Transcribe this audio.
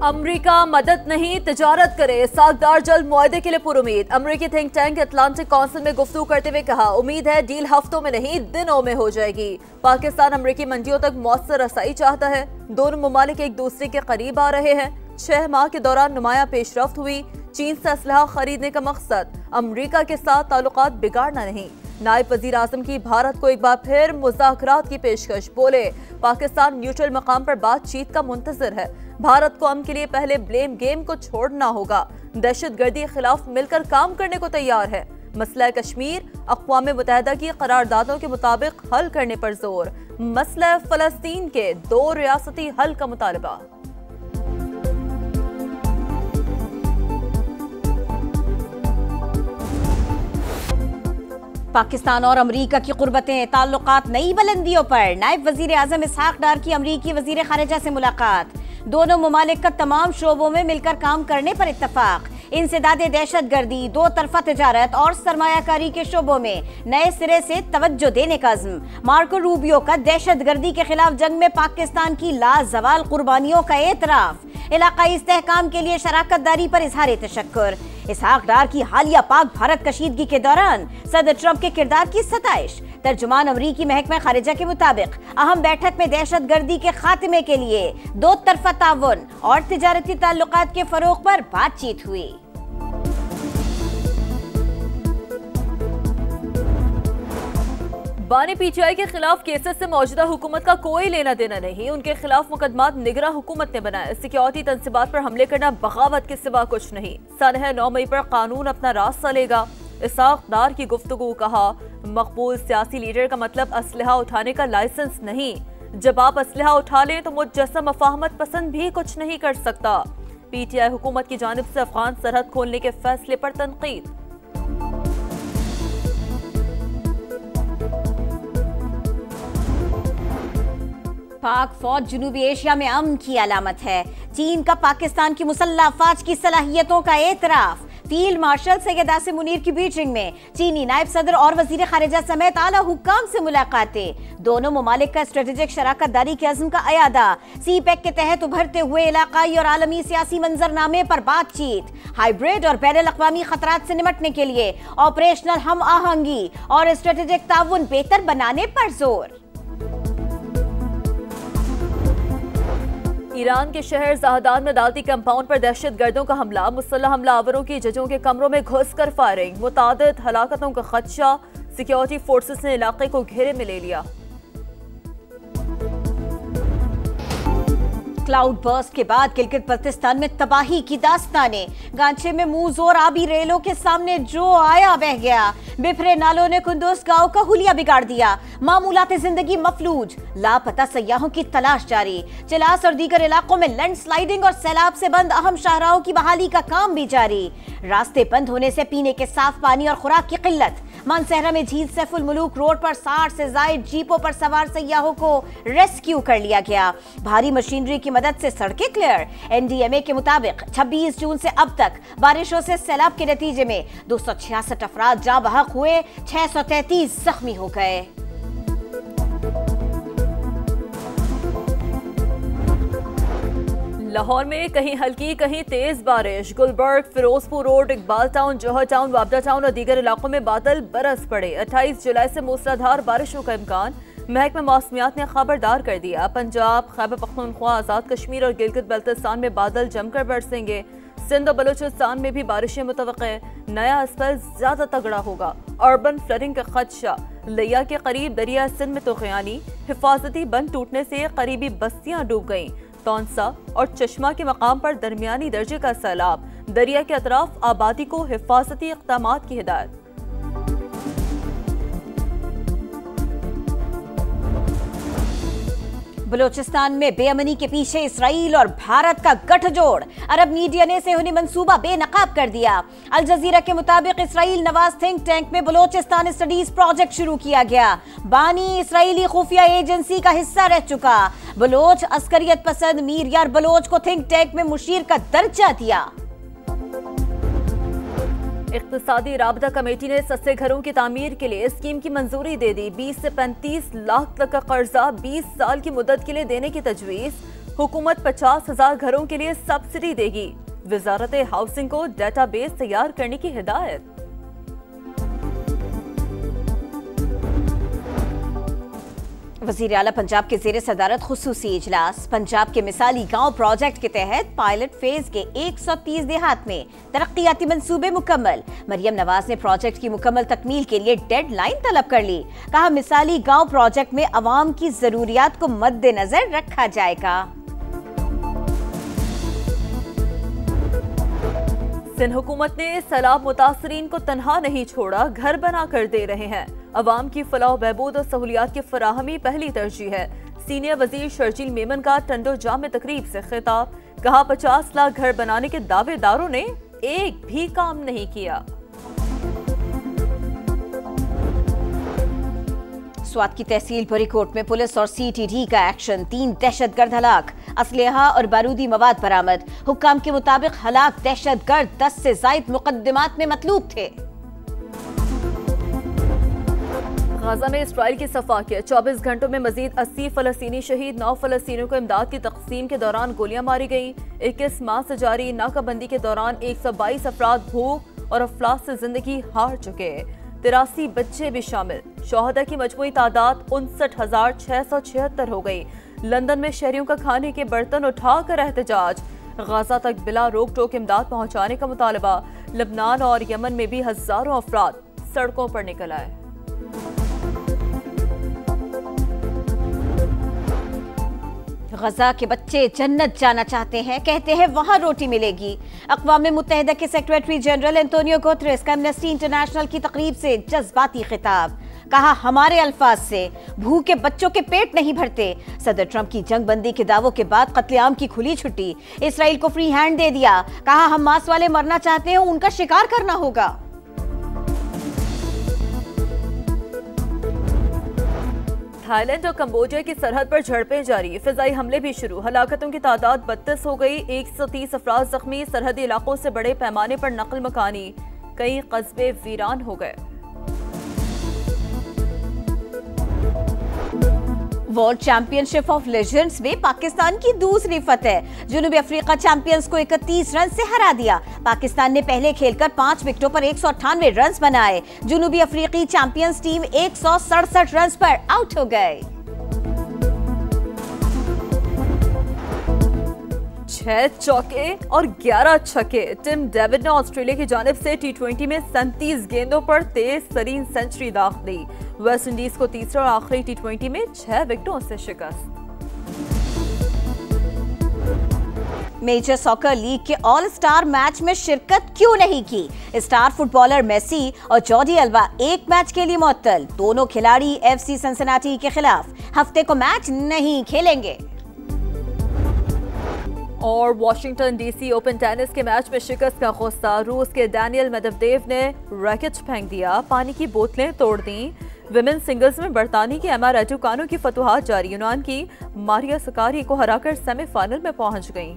America मदद नहीं तिजारत करे, सागदार जल्द मुआहदे के लिए पुरुमीद। अमेरिकी थिंक टैंक अटलांटिक काउंसिल में गुफ्तगू करते हुए कहा, उम्मीद है डील हफ्तों में नहीं दिनों में हो जाएगी। पाकिस्तान अमेरिकी मंडियों तक मौसर रसाई चाहता है। दोनों ममालिक एक दूसरे के करीब आ रहे हैं। 6 माह के दौरान नुमाया पेशरफ्त हुई। चीन से असलहा खरीदने का मकसद अमेरिका के साथ ताल्लुकात बिगाड़ना नहीं। नायब वजीर आजम की भारत को एक बार फिर मुज़ाकरात की पेशकश। बोले, पाकिस्तान न्यूट्रल मकाम पर बातचीत का मुंतजर है। भारत को अमन के लिए पहले ब्लेम गेम को छोड़ना होगा। दहशतगर्दी के खिलाफ मिलकर काम करने को तैयार है। मसला कश्मीर अक़वाम मुत्तहिदा की करारदादों के मुताबिक हल करने पर जोर। मसला फलस्तीन के 2 रियासती हल का मुतालबा। पाकिस्तान और अमरीका की कुर्बतें, ताल्लुकात नई बुलंदियों पर। नायब वजीर आजम इसहाक डार की अमरीकी वजीर खारिजा से मुलाकात। दोनों ममालिक का तमाम शोबों में मिलकर काम करने पर इत्तफाक। इंसदादे दहशतगर्दी, 2 तरफा तिजारत और सरमायाकारी के शोबों में नए सिरे से तवज्जो देने का अज़्म। मार्को रूबियो का दहशतगर्दी के खिलाफ जंग में पाकिस्तान की लाजवाल कुर्बानियों का एतराफ। इलाकाई इस्तेहकाम के लिए शराकत दारी पर इजहार तशक्कुर। इसहाक डार की हालिया पाक भारत कशीदगी के दौरान सदर ट्रंप के किरदार की सताइश। तर्जुमान अमरीकी महकमा खारिजा के मुताबिक अहम बैठक में दहशतगर्दी के खात्मे के लिए 2 तरफा ताउन और तिजारती ताल्लुकात के फरोग पर बातचीत हुई। बानी पीटीआई के खिलाफ केसेस से मौजूदा हुकूमत का कोई लेना देना नहीं। उनके खिलाफ मुकदमात निगरां हुकूमत ने बनाए। सिक्योरिटी तंसीबात पर हमले करना बगावत के सिवा कुछ नहीं। सनह 9 मई पर कानून अपना रास्ता लेगा। इसहाक डार की गुफ्तगू। कहा, मकबूल सियासी लीडर का मतलब असलहा उठाने का लाइसेंस नहीं। जब आप असलहा उठा लें तो मुजस्सम मफाहमत पसंद भी कुछ नहीं कर सकता। पीटीआई हुकूमत की जानिब से अफगान सरहद खोलने के फैसले पर तनकीद। पाक फौज जनूबी एशिया में अमन की अलामत है। चीन का पाकिस्तान की मुसल्लह अफवाज की सलाहियतों का एतराफ। फील्ड मार्शल सैयद आसिम मुनीर की बीजिंग में चीनी नायब सदर और वजीर खारिजा समेत आला हुक्काम से मुलाकातें। दोनों ममालिक का स्ट्रेटेजिक शराकत दारी के अज़्म का अयादा। सीपैक के तहत उभरते हुए इलाकाई और आलमी सियासी मंजरनामे पर बातचीत। हाइब्रिड और बैनुल अक़वामी खतरात से निपटने के लिए ऑपरेशनल हम आहंगी और स्ट्रेटेजिक ताउन बेहतर बनाने पर जोर। ईरान के शहर जहादान में अदालती कंपाउंड पर दहशतगर्दों का हमला। मुसल्लह हमलावरों की जजों के कमरों में घुसकर फायरिंग। मुतादिद हलाकतों का खदशा। सिक्योरिटी फोर्सेस ने इलाके को घेरे में ले लिया। क्लाउड बर्स्ट के बाद गिलगित बल्तिस्तान में तबाही की दास्तानें। गांचे में मुंह जोर आबी रेलों के सामने जो आया बह गया। बिफरे नालों ने कुंदूज गांव का हुलिया बिगाड़ दिया। मामूलाते जिंदगी मफलूज। लापता सयाहों की तलाश जारी। चिलास और दीगर इलाकों में लैंडस्लाइडिंग और सैलाब से बंद अहम शाहराहों की बहाली का काम भी जारी। रास्ते बंद होने से पीने के साफ पानी और खुराक की किल्लत। मानसहरा में झील सैफुल मुलूक रोड पर 60 से जायद जीपों पर सवार सयाहों को रेस्क्यू कर लिया गया। भारी मशीनरी की मदद से सड़कें क्लियर। एनडीएमए के मुताबिक 26 जून से अब तक बारिशों से सैलाब के नतीजे में 266 अफराद जाँ बहक हुए, 633 जख्मी हो गए। लाहौर में कहीं हल्की कहीं तेज बारिश। गुलबर्ग, फिरोजपुर रोड, इकबाल टाउन, जौहर टाउन, वाबडा टाउन और दीगर इलाकों में बादल बरस पड़े। 28 जुलाई से मूसलाधार बारिशों का इम्कान। महकमा मौसमियात ने खबरदार कर दिया। पंजाब, खैबर पख्तूनख्वा, आज़ाद कश्मीर और गिलगित बल्तिस्तान में बादल जमकर बरसेंगे। सिंध और बलूचिस्तान में भी बारिशें मुतवक्के। नया स्पेल ज्यादा तगड़ा होगा। अर्बन फ्लडिंग का खदशा। लिया के करीब दरिया सिंध में तूफ़ानी। हिफाजती बंद टूटने से करीबी बस्तियां डूब गईं। तौंसा और चश्मा के मकाम पर दरमियानी दर्जे का सैलाब। दरिया के अतराफ आबादी को हिफाजती इक़दामात की हिदायत। बलूचिस्तान में बेअमनी के पीछे इसराइल और भारत का गठजोड़। अरब मीडिया ने सेहूनी मंसूबा बेनकाब कर दिया। अल जजीरा के मुताबिक इसराइल नवाज थिंक टैंक में बलूचिस्तान स्टडीज प्रोजेक्ट शुरू किया गया। बानी इसराइली खुफिया एजेंसी का हिस्सा रह चुका। बलोच अस्करियत पसंद मीर यार बलोच को थिंक टैंक में मुशीर का दर्जा दिया। इक्तिसादी राबता कमेटी ने सस्ते घरों की तामीर के लिए स्कीम की मंजूरी दे दी। 20 से 35 लाख तक का कर्जा 20 साल की मुद्दत के लिए देने की तजवीज़। हुकूमत 50,000 घरों के लिए सब्सिडी देगी। वजारत हाउसिंग को डेटाबेस तैयार करने की हिदायत। वज़ीर आला पंजाब के ज़ेरे सदारत खुसूसी इजलास। पंजाब के मिसाली गांव प्रोजेक्ट के तहत पायलट फेज के 130 देहात में तरक्याती मंसूबे मुकम्मल। मरियम नवाज ने प्रोजेक्ट की मुकम्मल तकमील के लिए डेडलाइन तलब कर ली। कहा मिसाली गांव प्रोजेक्ट में अवाम की जरूरियात को मद्देनजर रखा जाएगा। सिंध हुकूमत ने सैलाब मुतासरीन को तनहा नहीं छोड़ा, घर बना कर दे रहे हैं। अवाम की फलाह बहबूद और सहूलियात की फराहमी पहली तरजीह है। सीनियर वजीर शर्जील मेमन का टंडो जाम में तकरीब से खिताब। कहा 50 लाख घर बनाने के दावेदारों ने एक भी काम नहीं किया। स्वात की तहसील बरीकोट में पुलिस और CTD का एक्शन। 3 दहशतगर्द हलाक, असलहा और बारूदी मवाद बरामद। हुक्काम के मुताबिक हलाक दहशतगर्द 10 से ज्यादा मुकदमात में मतलूब थे। गाजा में इसराइल की सफाकियत। 24 घंटों में मजीद 80 फलस्तीनी शहीद। 9 फलस्तीनियों को इमदाद की तकसीम के दौरान गोलियां मारी गई। 21 माह से जारी नाकाबंदी के दौरान 122 अफराद भूख और अफलास से जिंदगी हार चुके। 83 बच्चे भी शामिल। शोहदा की मजमूई तादाद 59,676 हो गई। लंदन में शहरियों का खाने के बर्तन उठाकर एहतजाज। गाजा तक बिला रोक टोक इमदाद पहुंचाने का मुतालबा। लबनान और यमन में भी हजारों अफराद सड़कों पर निकल आए। गजा के बच्चे जन्नत जाना चाहते हैं, कहते हैं वहां रोटी मिलेगी। अक़वाम मुत्तहिदा के सेक्रेटरी जनरल एंटोनियो गुतरेस का एमनेस्टी इंटरनेशनल की तकरीब से जज्बाती खिताब। कहा हमारे अल्फाज से भूखे बच्चों के पेट नहीं भरते। सदर ट्रंप की जंगबंदी के दावों के बाद कत्लेआम की खुली छुट्टी। इसराइल को फ्री हैंड दे दिया। कहा हमास वाले मरना चाहते हैं, उनका शिकार करना होगा। थाईलैंड और कंबोडिया की सरहद पर झड़पें जारी। फिजाई हमले भी शुरू। हलाकतों की तादाद 32 हो गई। 130 अफराद जख्मी। सरहदी इलाकों से बड़े पैमाने पर नकल मकानी। कई कस्बे वीरान हो गए। वर्ल्ड चैंपियनशिप ऑफ लेजेंड्स में पाकिस्तान की दूसरी फतह। जनूबी अफ्रीका चैंपियंस को 31 रन से हरा दिया। पाकिस्तान ने पहले खेलकर 5 विकेटों पर 198 रन बनाए। जनूबी अफ्रीकी चैंपियंस टीम 167 रन पर आउट हो गए। 6 चौके और 11 छक्के। टिम डेविड ने ऑस्ट्रेलिया की जानिब से T20 में 37 गेंदों पर तेज तरीन सेंचुरी दाग दी। वेस्ट इंडीज को तीसरे और आखिरी T20 में 6 विकेटों से शिकस्त। मेजर सॉकर लीग के ऑल स्टार मैच में शिरकत क्यों नहीं की? स्टार फुटबॉलर मेसी और जॉर्डी अल्बा एक मैच के लिए मुअत्तल। दोनों खिलाड़ी FC सिंसिनाटी के खिलाफ हफ्ते को मैच नहीं खेलेंगे। और वॉशिंगटन DC ओपन टेनिस के मैच में शिकस्त का गुस्सा। रूस के डैनियल मेदवेदेव ने रैकेट फेंक दिया। पानी की बोतलें तोड़ दी। विमेन सिंगल्स में बरतानी की एमा राडुकानु की फतुहात जारी। यूनान की मारिया सकारी को हराकर सेमीफाइनल में पहुंच गईं।